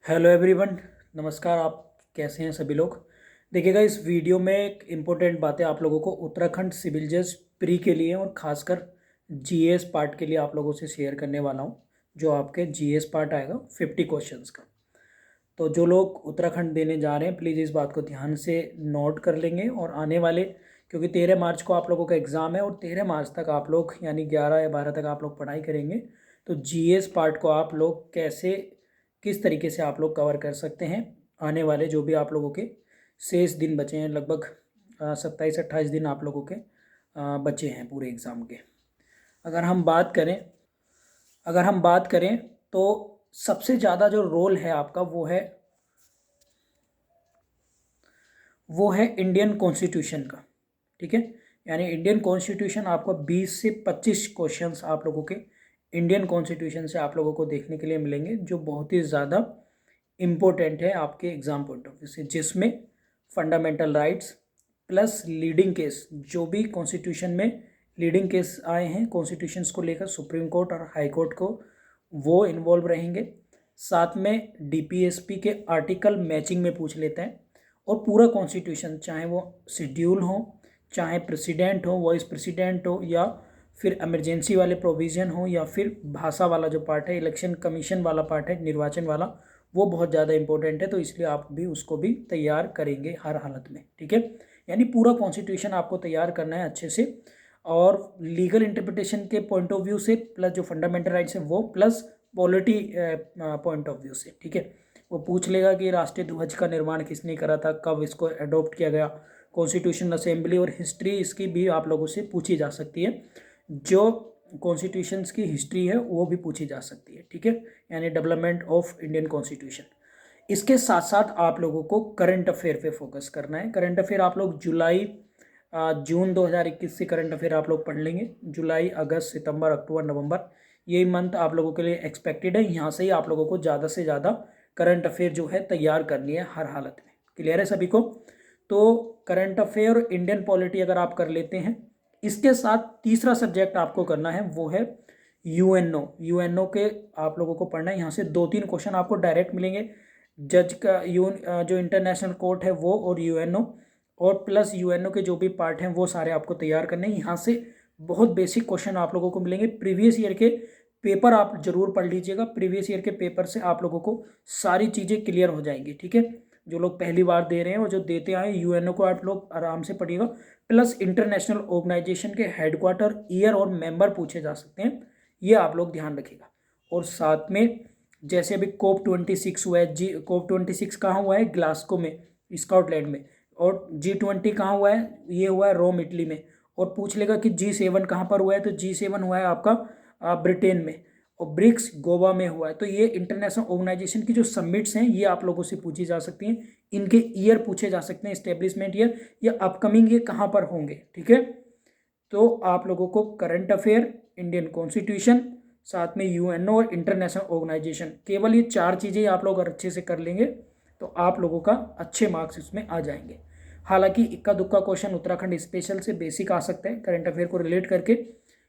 Hello everyone, नमस्कार। आप कैसे हैं सभी लोग। देखिएगा, इस वीडियो में एक इम्पोर्टेंट बातें आप लोगों को उत्तराखंड सिविल जज प्री के लिए और ख़ासकर जीएस पार्ट के लिए आप लोगों से शेयर करने वाला हूं। जो आपके जीएस पार्ट आएगा 50 क्वेश्चंस का। तो जो लोग उत्तराखंड देने जा रहे हैं प्लीज़ इस बात को ध्यान से नोट कर लेंगे। और आने वाले, क्योंकि 13 मार्च को आप लोगों का एग्ज़ाम है और 13 मार्च तक आप लोग यानी 11 या 12 तक आप लोग पढ़ाई करेंगे। तो जीएस पार्ट को आप लोग कैसे, किस तरीके से आप लोग कवर कर सकते हैं आने वाले जो भी आप लोगों के शेष दिन बचे हैं, लगभग 27-28 दिन आप लोगों के बचे हैं पूरे एग्ज़ाम के। अगर हम बात करें अगर हम बात करें तो सबसे ज़्यादा जो रोल है आपका वो है इंडियन कॉन्स्टिट्यूशन का। ठीक है, यानी इंडियन कॉन्स्टिट्यूशन आपको 20 से 25 क्वेश्चंस आप लोगों के इंडियन कॉन्स्टिट्यूशन से आप लोगों को देखने के लिए मिलेंगे, जो बहुत ही ज़्यादा इम्पोर्टेंट है आपके एग्ज़ाम पॉइंट ऑफ व्यू से, जिसमें fundamental rights plus leading case, जो भी कॉन्स्टिट्यूशन में लीडिंग केस आए हैं कॉन्स्टिट्यूशंस को लेकर सुप्रीम कोर्ट और हाई कोर्ट को, वो इन्वॉल्व रहेंगे। साथ में डीपीएसपी के आर्टिकल मैचिंग में पूछ लेते हैं। और पूरा कॉन्स्टिट्यूशन, चाहे वो शेड्यूल हो, चाहे प्रेसिडेंट हो, वॉइस प्रेसिडेंट हो, या फिर इमरजेंसी वाले प्रोविज़न हो, या फिर भाषा वाला जो पार्ट है, इलेक्शन कमीशन वाला पार्ट है, निर्वाचन वाला, वो बहुत ज़्यादा इंपॉर्टेंट है। तो इसलिए आप भी उसको भी तैयार करेंगे हर हालत में। ठीक है, यानी पूरा कॉन्स्टिट्यूशन आपको तैयार करना है अच्छे से, और लीगल इंटरप्रिटेशन के पॉइंट ऑफ व्यू से, प्लस जो फंडामेंटल राइट्स है वो, plus polity point of view से। ठीक है, वो पूछ लेगा कि राष्ट्रीय ध्वज का निर्माण किसने करा था, कब इसको अडॉप्ट किया गया, कॉन्स्टिट्यूशन असेंबली और हिस्ट्री इसकी भी आप लोगों से पूछी जा सकती है। जो कॉन्स्टिट्यूशंस की हिस्ट्री है वो भी पूछी जा सकती है। ठीक है, यानी डेवलपमेंट ऑफ इंडियन कॉन्स्टिट्यूशन। इसके साथ साथ आप लोगों को करंट अफेयर पे फोकस करना है। करंट अफेयर आप लोग जून 2021 से करंट अफेयर आप लोग पढ़ लेंगे। जुलाई, अगस्त, सितंबर, अक्टूबर, नवंबर, ये मंथ आप लोगों के लिए एक्सपेक्टेड है। यहाँ से ही आप लोगों को ज़्यादा से ज़्यादा करंट अफेयर जो है तैयार करनी है हर हालत में। क्लियर है सभी को। तो करंट अफेयर और इंडियन पॉलिटी अगर आप कर लेते हैं, इसके साथ तीसरा सब्जेक्ट आपको करना है वो है यूएनओ के आप लोगों को पढ़ना है। यहाँ से 2-3 क्वेश्चन आपको डायरेक्ट मिलेंगे। जज का जो इंटरनेशनल कोर्ट है वो, और यूएनओ, और प्लस यूएनओ के जो भी पार्ट हैं वो सारे आपको तैयार करने हैं। यहाँ से बहुत बेसिक क्वेश्चन आप लोगों को मिलेंगे। प्रीवियस ईयर के पेपर आप जरूर पढ़ लीजिएगा। प्रीवियस ईयर के पेपर से आप लोगों को सारी चीज़ें क्लियर हो जाएंगी। ठीक है, जो लोग पहली बार दे रहे हैं और जो देते आए, यूएनओ को आप लोग आराम से पढ़िएगा। प्लस इंटरनेशनल ऑर्गेनाइजेशन के हेडक्वार्टर, ईयर और मेंबर पूछे जा सकते हैं, ये आप लोग ध्यान रखिएगा। और साथ में जैसे अभी COP26 हुआ है, COP26 कहाँ हुआ है? ग्लासगो में, स्कॉटलैंड में। और G20 कहाँ हुआ है? ये हुआ है रोम, इटली में। और पूछ लेगा कि G7 कहाँ पर हुआ है, तो G7 हुआ है आपका ब्रिटेन में। और ब्रिक्स गोवा में हुआ है। तो ये इंटरनेशनल ऑर्गेनाइजेशन की जो समिट्स हैं ये आप लोगों से पूछी जा सकती हैं। इनके ईयर पूछे जा सकते हैं, एस्टेब्लिशमेंट ईयर या अपकमिंग ये कहाँ पर होंगे। ठीक है, तो आप लोगों को करंट अफेयर, इंडियन कॉन्स्टिट्यूशन, साथ में यूएनओ और इंटरनेशनल ऑर्गेनाइजेशन, केवल ये 4 चीज़ें आप लोग अगर अच्छे से कर लेंगे तो आप लोगों का अच्छे मार्क्स इसमें आ जाएंगे। हालांकि इक्का दुक्का क्वेश्चन उत्तराखंड स्पेशल से बेसिक आ सकते हैं करंट अफेयर को रिलेट करके,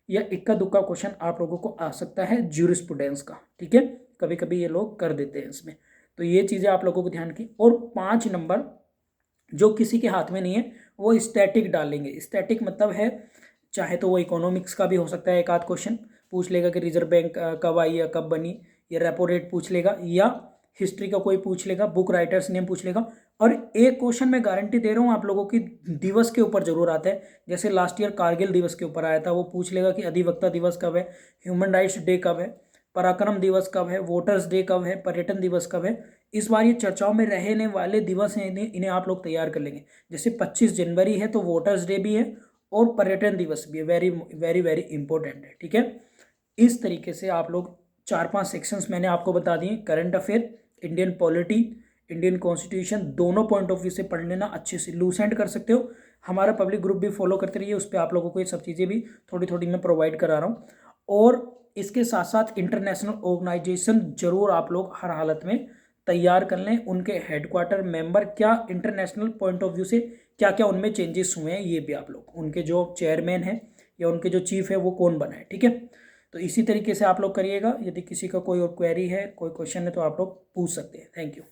या इक्का दुक्का क्वेश्चन आप लोगों को आ सकता है ज्यूरिस्प्रूडेंस का। ठीक है, कभी कभी ये लोग कर देते हैं इसमें। तो ये चीज़ें आप लोगों को ध्यान की। और 5 नंबर जो किसी के हाथ में नहीं है वो स्टैटिक डालेंगे। स्टैटिक मतलब है, चाहे तो वो इकोनॉमिक्स का भी हो सकता है, एक आध क्वेश्चन पूछ लेगा कि रिजर्व बैंक कब आई या कब बनी, या रेपो रेट पूछ लेगा, या हिस्ट्री का कोई पूछ लेगा, बुक राइटर्स नेम पूछ लेगा। और एक क्वेश्चन मैं गारंटी दे रहा हूँ आप लोगों की, दिवस के ऊपर जरूर आता है। जैसे लास्ट ईयर कारगिल दिवस के ऊपर आया था, वो पूछ लेगा कि अधिवक्ता दिवस कब है, ह्यूमन राइट्स डे कब है, पराक्रम दिवस कब है, वोटर्स डे कब है, पर्यटन दिवस कब है। इस बार ये चर्चाओं में रहने वाले दिवस हैं, इन्हें आप लोग तैयार कर लेंगे। जैसे 25 जनवरी है तो वोटर्स डे भी है और पर्यटन दिवस भी है। वेरी वेरी वेरी इंपॉर्टेंट है। ठीक है, इस तरीके से आप लोग 4-5 सेक्शंस मैंने आपको बता दिए। Current affair, Indian polity, Indian constitution, दोनों पॉइंट ऑफ व्यू से पढ़ लेना अच्छे से। लूसेंट कर सकते हो, हमारा पब्लिक ग्रुप भी फॉलो करते रहिए, उस पर आप लोगों को ये सब चीज़ें भी थोड़ी थोड़ी मैं प्रोवाइड करा रहा हूँ। और इसके साथ साथ इंटरनेशनल ऑर्गेनाइजेशन जरूर आप लोग हर हालत में तैयार कर लें। उनके हेडक्वार्टर, मेंबर, क्या इंटरनेशनल पॉइंट ऑफ व्यू से क्या क्या उनमें चेंजेस हुए हैं, ये भी आप लोग, उनके जो चेयरमैन हैं या उनके जो चीफ है वो कौन बना है। ठीक है, तो इसी तरीके से आप लोग करिएगा। यदि किसी का कोई और क्वेरी है, कोई क्वेश्चन है तो आप लोग पूछ सकते हैं। Thank you.